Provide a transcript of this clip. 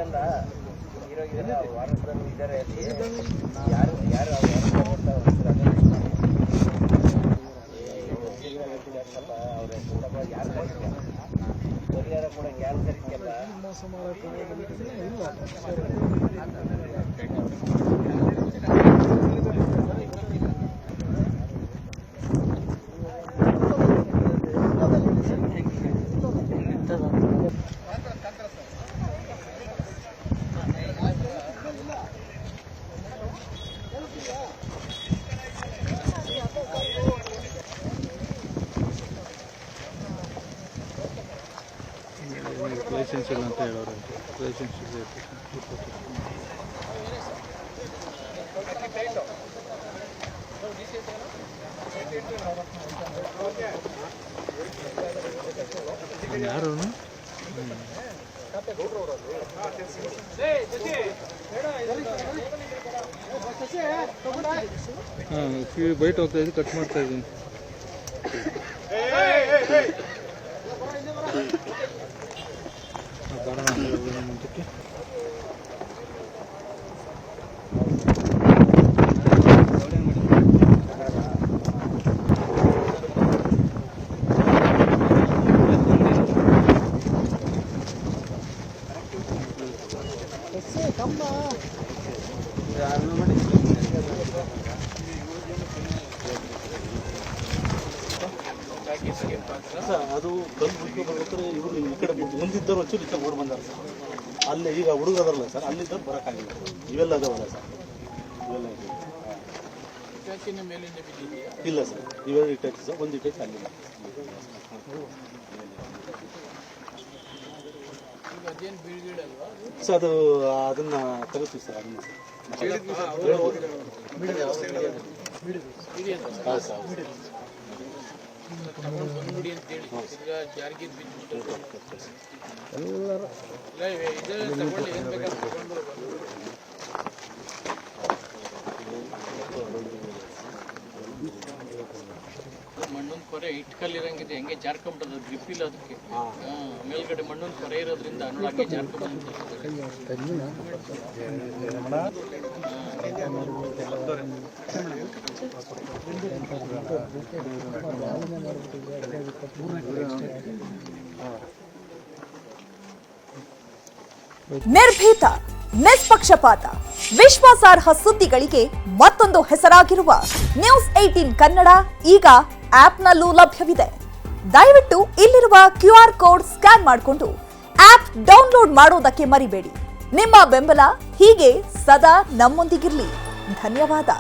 ಇದಲ್ಲ ಹೀರೋ ವಾರದಲ್ಲಿ ಇದ್ದಾರೆ ಯಾರು ಯಾರು ಅವ್ರ ಯಾರು ಪರಿಹಾರ ಕೂಡ ಕ್ಯಾನ್ಸರ್ಗೆಲ್ಲ ರಿಲೇಷನ್ಶಿಪ್ ಅಂತ ಹೇಳೋರು ರಿಲೇಷನ್ಶಿಪ್ ಯಾರು ಹಾಂ ಬೈಟ್ ಹೋಗ್ತಾ ಇದ್ದೀನಿ ಕಟ್ ಮಾಡ್ತಾ ಇದ್ದೀನಿ ಮುಂದಕ್ಕೆ ಅದು ಕಲ್ಲು ಹುಡುಕಿ ಬರ್ಬೇಕಾದ್ರೆ ಇವರು ಈ ಕಡೆ ಮುಂದಿದ್ದವರು ಒಂಚೂರು ಈ ಕಡೆ ಓಡ್ ಬಂದಾರೆ ಸರ್. ಅಲ್ಲೇ ಈಗ ಹುಡುಗರಲ್ಲ ಸರ್, ಅಲ್ಲಿದ್ದವ್ರು ಬರೋಕ್ಕಾಗಿಲ್ಲ. ಇವೆಲ್ಲ ಅದಾವಲ್ಲ ಸರ್, ಇವೆಲ್ಲ ಇಲ್ಲ ಸರ್, ಇವೆರಡು ಇಟ್ಟೈತೆ ಸರ್, ಒಂದು ಇಟ್ಟೈತೆ ಅಲ್ಲಿಲ್ಲ ಸರ್. ಅದು ಅದನ್ನ ತೆಗೆಸ್ತೀವಿ ಸರ್, ಅದನ್ನ ಮಣ್ಣೊಂದು ಕೊರೆ ಇಟ್ಕಲ್ಲಿರಂಗಿದೆ ಹೆಂಗೆ ಜಾರ್ಕೊಂಬಿಟ್ಟದ ಗ್ರಿಪ್ ಇಲ್ಲ ಅದಕ್ಕೆ. ಮೇಲ್ಗಡೆ ಮಣ್ಣೊಂದು ಕೊರೆ ಇರೋದ್ರಿಂದ ಹಂಗೆ ನಿರ್ಭೀತ, ನಿಷ್ಪಕ್ಷಪಾತ, ವಿಶ್ವಾಸಾರ್ಹ ಸುದ್ದಿಗಳಿಗೆ ಮತ್ತೊಂದು ಹೆಸರಾಗಿರುವ ನ್ಯೂಸ್ 18 ಕನ್ನಡ ಈಗ ಆಪ್ನಲ್ಲೂ ಲಭ್ಯವಿದೆ. ದಯವಿಟ್ಟು ಇಲ್ಲಿರುವ QR ಕೋಡ್ ಸ್ಕ್ಯಾನ್ ಮಾಡಿಕೊಂಡು ಆಪ್ ಡೌನ್ಲೋಡ್ ಮಾಡೋದಕ್ಕೆ ಮರಿಬೇಡಿ. ನಿಮ್ಮ ಬೆಂಬಲ ಹೀಗೆ ಸದಾ ನಮ್ಮೊಂದಿಗಿರಲಿ. ಧನ್ಯವಾದ.